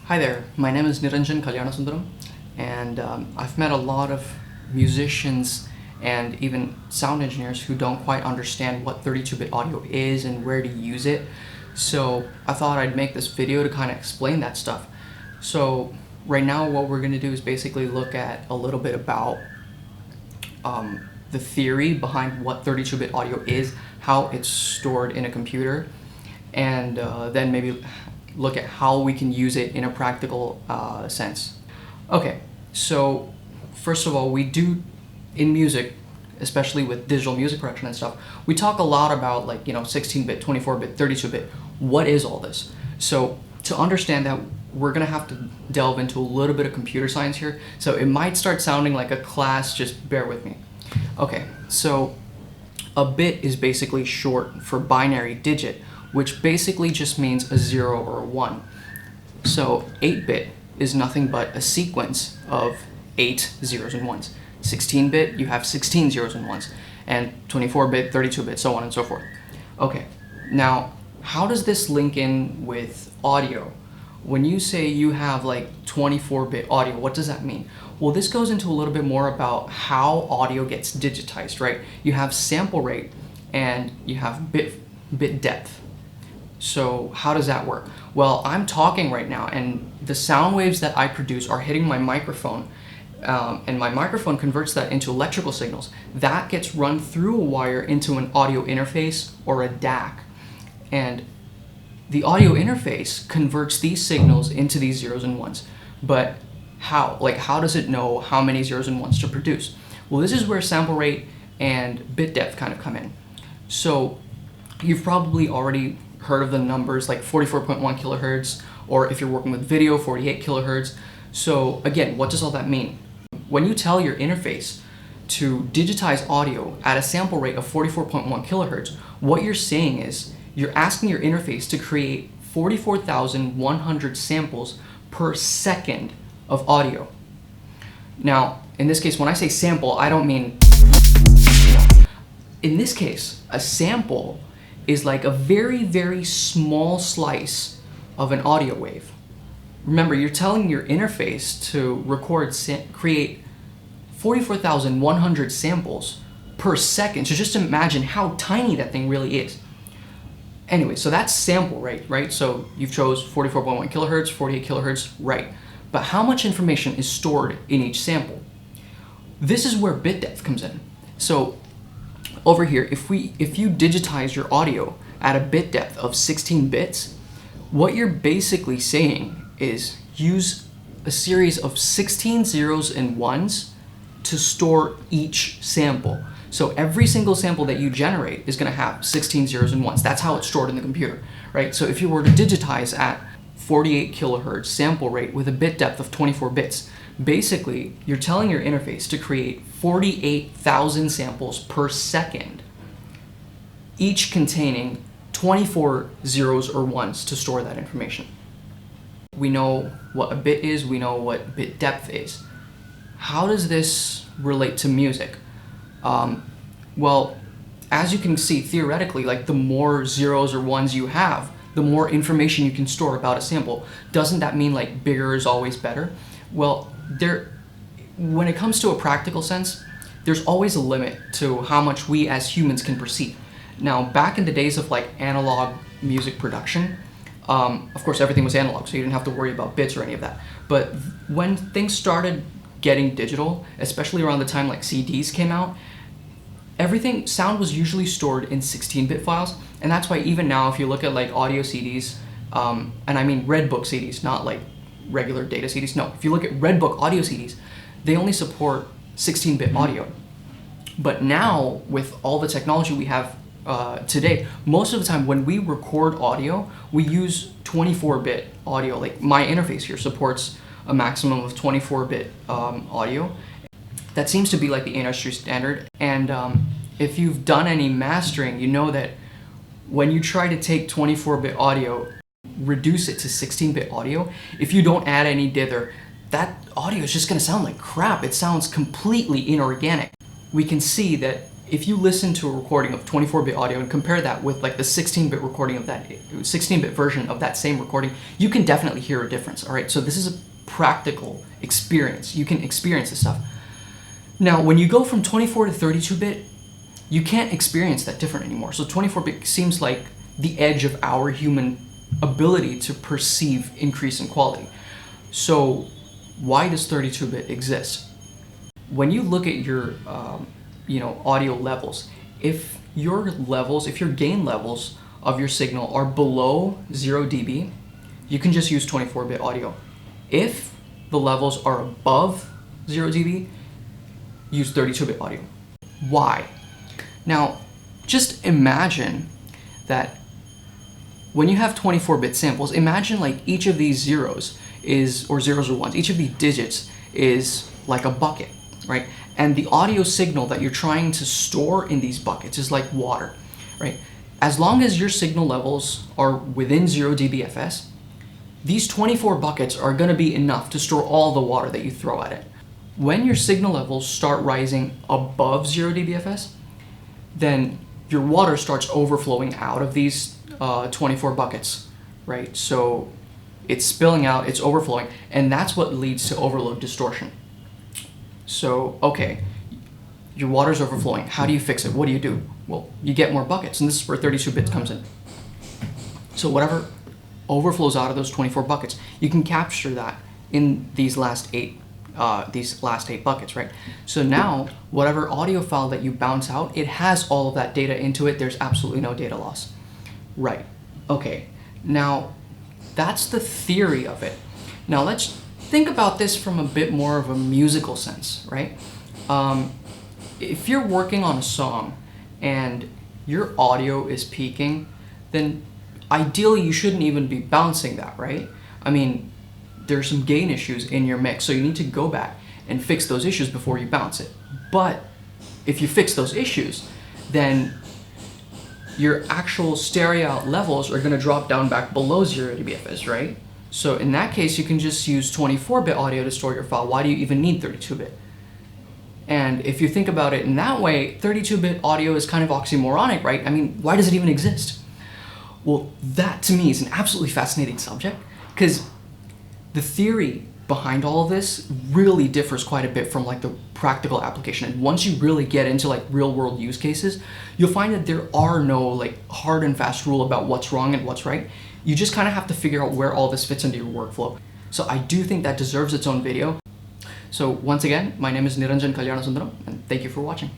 Hi there, my name is Niranjan Kalyanasundaram, and I've met a lot of musicians and even sound engineers who don't quite understand what 32-bit audio is and where to use it. So I thought I'd make this video to kind of explain that stuff. So right now what we're going to do is basically look at a little bit about the theory behind what 32-bit audio is, how it's stored in a computer, and then maybe look at how we can use it in a practical sense. Okay, so first of all, we do in music, especially with digital music production and stuff, we talk a lot about 16-bit, 24-bit, 32-bit. What is all this? So to understand that, we're gonna have to delve into a little bit of computer science here. So it might start sounding like a class, just bear with me. Okay, so a bit is basically short for binary digit, which basically just means a 0 or a 1. So 8-bit is nothing but a sequence of 8 zeros and ones. 16-bit, you have 16 zeros and ones. And 24-bit, 32-bit, so on and so forth. Okay, now how does this link in with audio? When you say you have 24-bit audio, what does that mean? Well, this goes into a little bit more about how audio gets digitized, right? You have sample rate and you have bit depth. So how does that work? Well, I'm talking right now and the sound waves that I produce are hitting my microphone, and my microphone converts that into electrical signals. That gets run through a wire into an audio interface or a DAC. And the audio interface converts these signals into these zeros and ones. But how? How does it know how many zeros and ones to produce? Well, this is where sample rate and bit depth kind of come in. So you've probably already heard of the numbers like 44.1 kilohertz, or if you're working with video, 48 kilohertz. So again, what does all that mean? When you tell your interface to digitize audio at a sample rate of 44.1 kilohertz, what you're saying is you're asking your interface to create 44,100 samples per second of audio. Now, in this case, when I say sample, I don't mean, in this case, a sample is like a very, very small slice of an audio wave. Remember, you're telling your interface to create 44,100 samples per second. So just imagine how tiny that thing really is. Anyway, so that's sample rate, right? So you've chose 44.1 kilohertz, 48 kilohertz, right? But how much information is stored in each sample? This is where bit depth comes in. So over here, if you digitize your audio at a bit depth of 16 bits, what you're basically saying is use a series of 16 zeros and ones to store each sample. So every single sample that you generate is going to have 16 zeros and ones. That's how it's stored in the computer, right? So if you were to digitize at 48 kilohertz sample rate with a bit depth of 24 bits, basically you're telling your interface to create 48,000 samples per second, each containing 24 zeros or ones to store that information. We know what a bit is, we know what bit depth is. How does this relate to music? Well, as you can see, theoretically, the more zeros or ones you have, the more information you can store about a sample. Doesn't that mean bigger is always better? Well, when it comes to a practical sense, there's always a limit to how much we as humans can perceive. Now, back in the days of analog music production, of course everything was analog, so you didn't have to worry about bits or any of that. But when things started getting digital, especially around the time CDs came out, sound was usually stored in 16-bit files, and that's why even now if you look at audio CDs, and I mean Redbook CDs, not regular data CDs, no, if you look at Redbook audio CDs, they only support 16-bit audio. But now, with all the technology we have today, most of the time when we record audio, we use 24-bit audio. My interface here supports a maximum of 24-bit audio. That seems to be the industry standard. And if you've done any mastering, you know that when you try to take 24-bit audio, reduce it to 16-bit audio, if you don't add any dither, that audio is just going to sound like crap. It sounds completely inorganic. We can see that if you listen to a recording of 24-bit audio and compare that with like the 16-bit recording of that 16-bit version of that same recording, you can definitely hear a difference. All right, so this is a practical experience. You can experience this stuff. Now, when you go from 24 to 32-bit, you can't experience that different anymore. So 24-bit seems like the edge of our human ability to perceive increase in quality. So why does 32-bit exist? When you look at your audio levels, if your gain levels of your signal are below 0 dB, you can just use 24-bit audio. If the levels are above 0 dB, use 32-bit audio. Why? Now, just imagine that when you have 24-bit samples, imagine like each of these zeros or zeros or ones, each of these digits is like a bucket, right? And the audio signal that you're trying to store in these buckets is like water, right? As long as your signal levels are within 0 dBFS, these 24 buckets are going to be enough to store all the water that you throw at it. When your signal levels start rising above 0 dBFS, then your water starts overflowing out of these 24 buckets, right? So it's spilling out, it's overflowing, and that's what leads to overload distortion. So, okay, your water's overflowing. How do you fix it? What do you do? Well, you get more buckets, and this is where 32-bit comes in. So whatever overflows out of those 24 buckets, you can capture that in these last eight buckets, right? So now, whatever audio file that you bounce out, it has all of that data into it. There's absolutely no data loss. Right. Okay. Now, that's the theory of it. Now, let's think about this from a bit more of a musical sense, right? If you're working on a song and your audio is peaking, then ideally you shouldn't even be bouncing that, right? I mean, there's some gain issues in your mix, so you need to go back and fix those issues before you bounce it. But if you fix those issues, then your actual stereo out levels are going to drop down back below 0 dBFS, right? So in that case, you can just use 24-bit audio to store your file. Why do you even need 32-bit? And if you think about it in that way, 32-bit audio is kind of oxymoronic, right? I mean, why does it even exist? Well, that to me is an absolutely fascinating subject, because the theory behind all of this really differs quite a bit from like the practical application. And once you really get into like real world use cases, you'll find that there are no like hard and fast rule about what's wrong and what's right. You just kind of have to figure out where all this fits into your workflow. So I do think that deserves its own video. So once again, my name is Niranjan Kalyanasundaram, and thank you for watching.